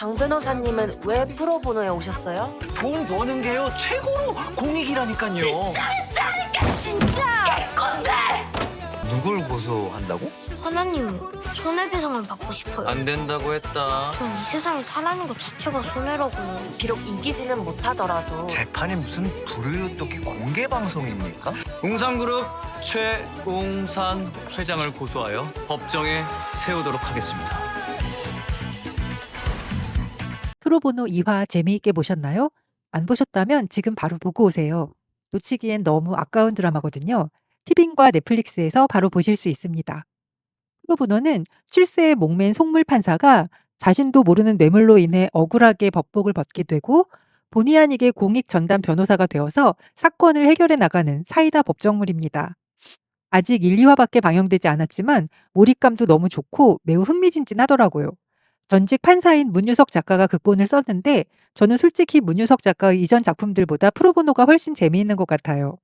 강 변호사님은 왜 프로보노에 오셨어요? 돈 버는 게요 최고로 공익이라니까요. 진짜! 개꼰대! 누굴 고소한다고? 하나님, 손해배상을 받고 싶어요. 안 된다고 했다. 전 이 세상에 살아있는 것 자체가 손해라고요. 비록 이기지는 못하더라도 재판이 무슨 불우유토끼 공개 방송입니까? 웅산그룹 최웅산 회장을 고소하여 법정에 세우도록 하겠습니다. 프로보노 2화 재미있게 보셨나요? 안 보셨다면 지금 바로 보고 오세요. 놓치기엔 너무 아까운 드라마거든요. 티빙과 넷플릭스에서 바로 보실 수 있습니다. 프로보노는 출세에 목맨 속물 판사가 자신도 모르는 뇌물로 인해 억울하게 법복을 받게 되고 본의 아니게 공익 전담 변호사가 되어서 사건을 해결해 나가는 사이다 법정물입니다. 아직 1, 2화밖에 방영되지 않았지만 몰입감도 너무 좋고 매우 흥미진진하더라고요. 전직 판사인 문유석 작가가 극본을 썼는데 저는 솔직히 문유석 작가의 이전 작품들보다 프로보노가 훨씬 재미있는 것 같아요.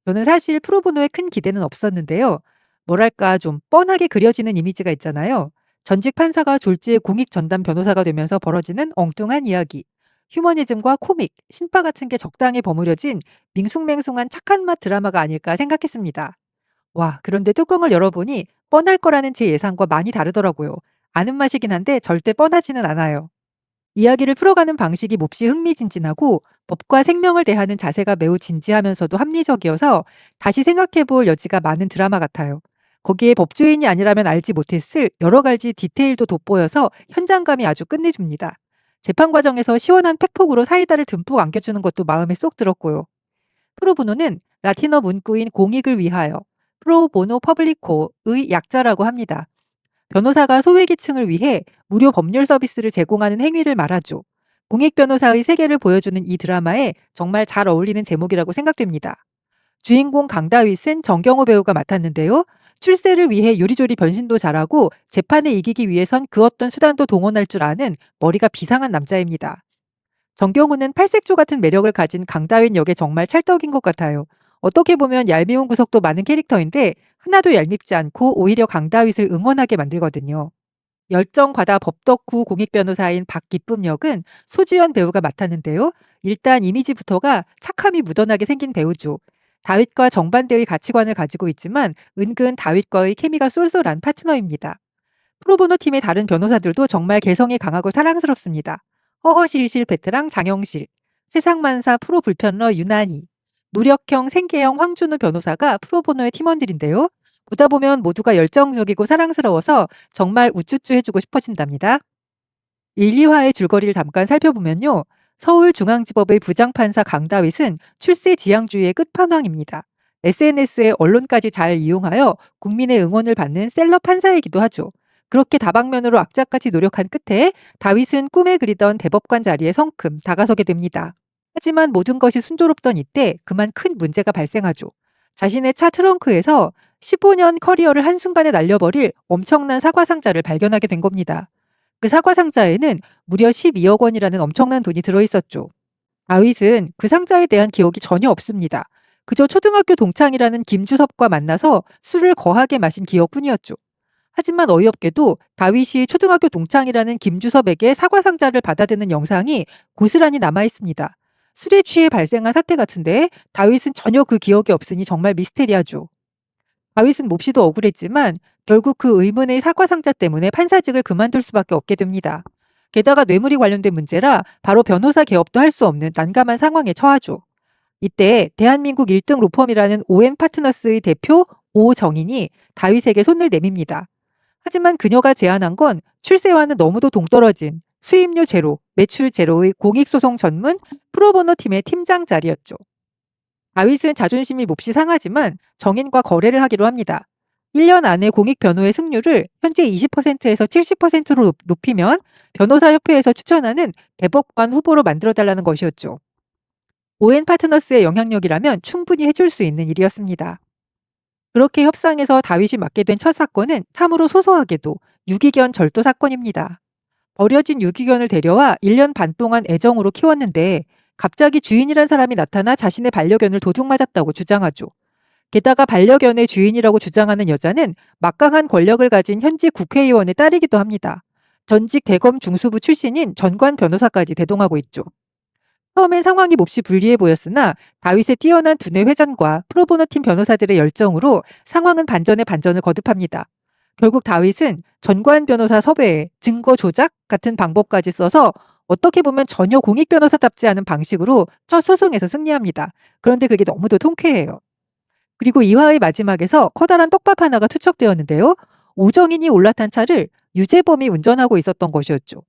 저는 사실 프로보노에 큰 기대는 없었는데요. 뭐랄까 좀 뻔하게 그려지는 이미지가 있잖아요. 전직 판사가 졸지에 공익 전담 변호사가 되면서 벌어지는 엉뚱한 이야기. 휴머니즘과 코믹, 신파 같은 게 적당히 버무려진 밍숭맹숭한 착한 맛 드라마가 아닐까 생각했습니다. 와, 그런데 뚜껑을 열어보니 뻔할 거라는 제 예상과 많이 다르더라고요. 아는 맛이긴 한데 절대 뻔하지는 않아요. 이야기를 풀어가는 방식이 몹시 흥미진진하고 법과 생명을 대하는 자세가 매우 진지하면서도 합리적이어서 다시 생각해볼 여지가 많은 드라마 같아요. 거기에 법조인이 아니라면 알지 못했을 여러 가지 디테일도 돋보여서 현장감이 아주 끝내줍니다. 재판 과정에서 시원한 팩폭으로 사이다를 듬뿍 안겨주는 것도 마음에 쏙 들었고요. 프로보노는 라틴어 문구인 공익을 위하여 프로보노 퍼블리코의 약자라고 합니다. 변호사가 소외계층을 위해 무료 법률 서비스를 제공하는 행위를 말하죠. 공익 변호사의 세계를 보여주는 이 드라마에 정말 잘 어울리는 제목이라고 생각됩니다. 주인공 강다윗은 정경호 배우가 맡았는데요. 출세를 위해 요리조리 변신도 잘하고 재판에 이기기 위해선 그 어떤 수단도 동원할 줄 아는 머리가 비상한 남자입니다. 정경호는 팔색조 같은 매력을 가진 강다윗 역에 정말 찰떡인 것 같아요. 어떻게 보면 얄미운 구석도 많은 캐릭터인데 하나도 얄밉지 않고 오히려 강다윗을 응원하게 만들거든요. 열정과다 법덕후 공익변호사인 박기쁨 역은 소주연 배우가 맡았는데요. 일단 이미지부터가 착함이 묻어나게 생긴 배우죠. 다윗과 정반대의 가치관을 가지고 있지만 은근 다윗과의 케미가 쏠쏠한 파트너입니다. 프로보노 팀의 다른 변호사들도 정말 개성이 강하고 사랑스럽습니다. 허허실실 베테랑 장영실, 세상만사 프로 불편러 유난히, 노력형 생계형 황준우 변호사가 프로보노의 팀원들인데요. 보다 보면 모두가 열정적이고 사랑스러워서 정말 우쭈쭈 해주고 싶어진답니다. 1, 2화의 줄거리를 잠깐 살펴보면요. 서울중앙지법의 부장판사 강다윗은 출세 지향주의의 끝판왕입니다. SNS에 언론까지 잘 이용하여 국민의 응원을 받는 셀럽 판사이기도 하죠. 그렇게 다방면으로 악착같이 노력한 끝에 다윗은 꿈에 그리던 대법관 자리에 성큼 다가서게 됩니다. 하지만 모든 것이 순조롭던 이때 그만 큰 문제가 발생하죠. 자신의 차 트렁크에서 15년 커리어를 한순간에 날려버릴 엄청난 사과상자를 발견하게 된 겁니다. 그 사과상자에는 무려 12억 원이라는 엄청난 돈이 들어있었죠. 다윗은 그 상자에 대한 기억이 전혀 없습니다. 그저 초등학교 동창이라는 김주섭과 만나서 술을 거하게 마신 기억뿐이었죠. 하지만 어이없게도 다윗이 초등학교 동창이라는 김주섭에게 사과상자를 받아드는 영상이 고스란히 남아있습니다. 술에 취해 발생한 사태 같은데 다윗은 전혀 그 기억이 없으니 정말 미스테리하죠. 다윗은 몹시도 억울했지만 결국 그 의문의 사과상자 때문에 판사직을 그만둘 수밖에 없게 됩니다. 게다가 뇌물이 관련된 문제라 바로 변호사 개업도 할 수 없는 난감한 상황에 처하죠. 이때 대한민국 1등 로펌이라는 오엔 파트너스의 대표 오정인이 다윗에게 손을 내밉니다. 하지만 그녀가 제안한 건 출세와는 너무도 동떨어진 수입료 제로, 매출 제로의 공익소송 전문 프로보노 팀의 팀장 자리였죠. 다윗은 자존심이 몹시 상하지만 정인과 거래를 하기로 합니다. 1년 안에 공익 변호의 승률을 현재 20%에서 70%로 높이면 변호사협회에서 추천하는 대법관 후보로 만들어달라는 것이었죠. 오엔 파트너스의 영향력이라면 충분히 해줄 수 있는 일이었습니다. 그렇게 협상해서 다윗이 맡게 된 첫 사건은 참으로 소소하게도 유기견 절도 사건입니다. 버려진 유기견을 데려와 1년 반 동안 애정으로 키웠는데 갑자기 주인이란 사람이 나타나 자신의 반려견을 도둑맞았다고 주장하죠. 게다가 반려견의 주인이라고 주장하는 여자는 막강한 권력을 가진 현직 국회의원의 딸이기도 합니다. 전직 대검 중수부 출신인 전관 변호사까지 대동하고 있죠. 처음엔 상황이 몹시 불리해 보였으나 다윗의 뛰어난 두뇌 회전과 프로보노 팀 변호사들의 열정으로 상황은 반전에 반전을 거듭합니다. 결국 다윗은 전관 변호사 섭외에 증거 조작 같은 방법까지 써서 어떻게 보면 전혀 공익 변호사답지 않은 방식으로 첫 소송에서 승리합니다. 그런데 그게 너무도 통쾌해요. 그리고 이화의 마지막에서 커다란 떡밥 하나가 투척되었는데요. 오정인이 올라탄 차를 유재범이 운전하고 있었던 것이었죠.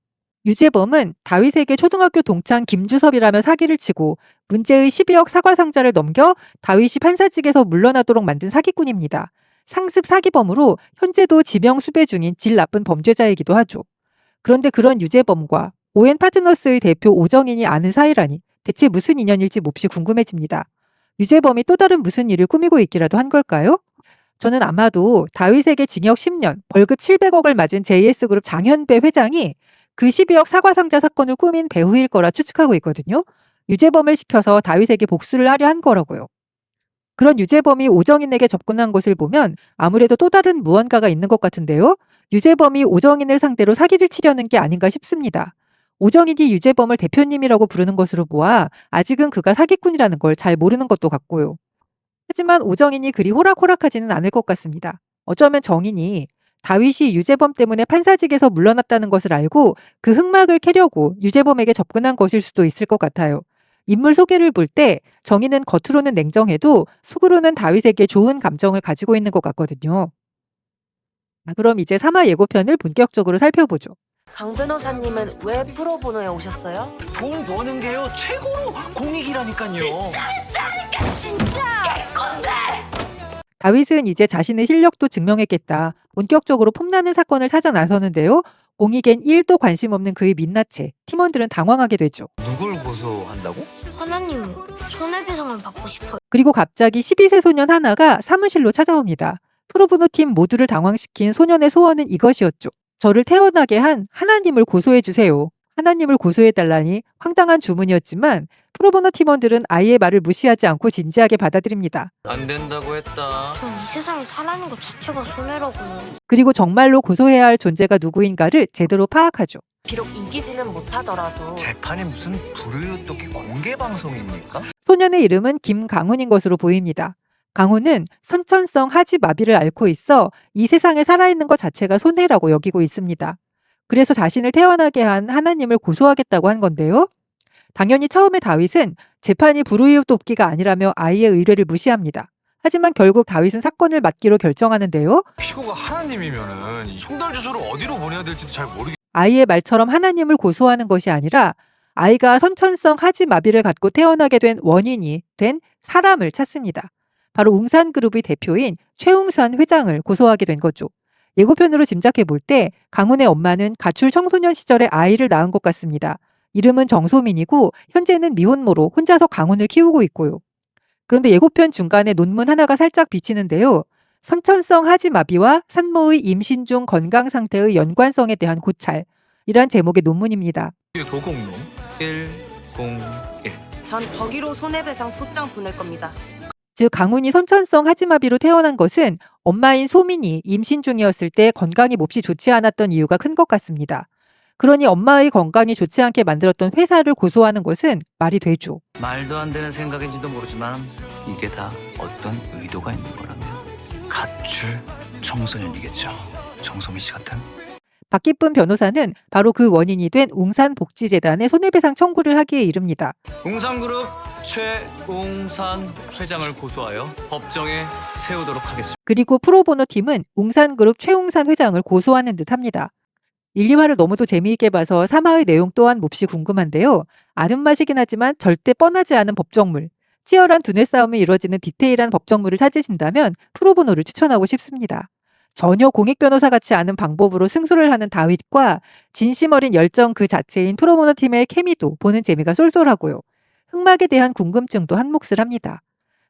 유재범은 다윗에게 초등학교 동창 김주섭이라며 사기를 치고 문제의 12억 사과 상자를 넘겨 다윗이 판사직에서 물러나도록 만든 사기꾼입니다. 상습 사기범으로 현재도 지명 수배 중인 질 나쁜 범죄자이기도 하죠. 그런데 그런 유재범과 오엔 파트너스의 대표 오정인이 아는 사이라니 대체 무슨 인연일지 몹시 궁금해집니다. 유재범이 또 다른 무슨 일을 꾸미고 있기라도 한 걸까요? 저는 아마도 다윗에게 징역 10년, 벌금 700억을 맞은 JS그룹 장현배 회장이 그 12억 사과상자 사건을 꾸민 배후일 거라 추측하고 있거든요. 유재범을 시켜서 다윗에게 복수를 하려 한 거라고요. 그런 유재범이 오정인에게 접근한 것을 보면 아무래도 또 다른 무언가가 있는 것 같은데요. 유재범이 오정인을 상대로 사기를 치려는 게 아닌가 싶습니다. 오정인이 유재범을 대표님이라고 부르는 것으로 보아 아직은 그가 사기꾼이라는 걸 잘 모르는 것도 같고요. 하지만 오정인이 그리 호락호락하지는 않을 것 같습니다. 어쩌면 정인이 다윗이 유재범 때문에 판사직에서 물러났다는 것을 알고 그 흑막을 캐려고 유재범에게 접근한 것일 수도 있을 것 같아요. 인물 소개를 볼 때 정인은 겉으로는 냉정해도 속으로는 다윗에게 좋은 감정을 가지고 있는 것 같거든요. 그럼 이제 3화 예고편을 본격적으로 살펴보죠. 강 변호사님은 왜 프로보노에 오셨어요? 돈 버는 게요 최고로 공익이라니까요. 진짜 개꼰대! 다윗은 이제 자신의 실력도 증명했겠다. 본격적으로 폼나는 사건을 찾아 나서는데요. 공익엔 1도 관심 없는 그의 민낯에 팀원들은 당황하게 되죠. 누굴 고소한다고? 하나님이 손해배상을 받고 싶어요. 그리고 갑자기 12세 소년 하나가 사무실로 찾아옵니다. 프로보노 팀 모두를 당황시킨 소년의 소원은 이것이었죠. 저를 태어나게 한 하나님을 고소해 주세요. 하나님을 고소해달라니 황당한 주문이었지만 프로보노 팀원들은 아이의 말을 무시하지 않고 진지하게 받아들입니다. 안 된다고 했다. 전 이 세상에 살아있는 것 자체가 손해라고요. 그리고 정말로 고소해야 할 존재가 누구인가를 제대로 파악하죠. 비록 이기지는 못하더라도 재판이 무슨 불우유토끼 공개 방송입니까? 소년의 이름은 김강훈인 것으로 보입니다. 강훈은 선천성 하지 마비를 앓고 있어 이 세상에 살아있는 것 자체가 손해라고 여기고 있습니다. 그래서 자신을 태어나게 한 하나님을 고소하겠다고 한 건데요. 당연히 처음에 다윗은 재판이 불우이웃 돕기가 아니라며 아이의 의뢰를 무시합니다. 하지만 결국 다윗은 사건을 맡기로 결정하는데요. 피고가 하나님이면은 이 송달 주소를 어디로 보내야 될지도 잘 모르겠. 아이의 말처럼 하나님을 고소하는 것이 아니라 아이가 선천성 하지 마비를 갖고 태어나게 된 원인이 된 사람을 찾습니다. 바로 웅산그룹의 대표인 최웅산 회장을 고소하게 된 거죠. 예고편으로 짐작해 볼 때 강훈의 엄마는 가출 청소년 시절에 아이를 낳은 것 같습니다. 이름은 정소민이고 현재는 미혼모로 혼자서 강훈을 키우고 있고요. 그런데 예고편 중간에 논문 하나가 살짝 비치는데요. 선천성 하지 마비와 산모의 임신 중 건강 상태의 연관성에 대한 고찰. 이란 제목의 논문입니다. 도공농 101. 전 거기로 손해배상 소장 보낼 겁니다. 즉 강훈이 선천성 하지마비로 태어난 것은 엄마인 소민이 임신 중이었을 때 건강이 몹시 좋지 않았던 이유가 큰 것 같습니다. 그러니 엄마의 건강이 좋지 않게 만들었던 회사를 고소하는 것은 말이 되죠. 말도 안 되는 생각인지도 모르지만 이게 다 어떤 의도가 있는 거라면 가출 청소년이겠죠. 정소민 씨 같은. 박기쁨 변호사는 바로 그 원인이 된 웅산복지재단에 손해배상 청구를 하기에 이릅니다. 웅산그룹 최웅산 회장을 고소하여 법정에 세우도록 하겠습니다. 그리고 프로보노 팀은 웅산그룹 최웅산 회장을 고소하는 듯합니다. 1, 2화를 너무도 재미있게 봐서 3화의 내용 또한 몹시 궁금한데요. 아는 맛이긴 하지만 절대 뻔하지 않은 법정물, 치열한 두뇌 싸움이 이루어지는 디테일한 법정물을 찾으신다면 프로보노를 추천하고 싶습니다. 전혀 공익 변호사 같지 않은 방법으로 승소를 하는 다윗과 진심 어린 열정 그 자체인 프로보노 팀의 케미도 보는 재미가 쏠쏠하고요. 흑막에 대한 궁금증도 한몫을 합니다.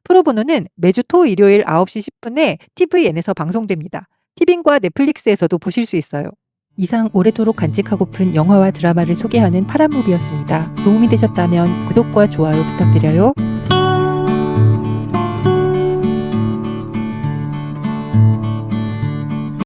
프로보노는 매주 토 일요일 9시 10분에 TVN에서 방송됩니다. 티빙과 넷플릭스에서도 보실 수 있어요. 이상 오래도록 간직하고픈 영화와 드라마를 소개하는 파란무비였습니다. 도움이 되셨다면 구독과 좋아요 부탁드려요.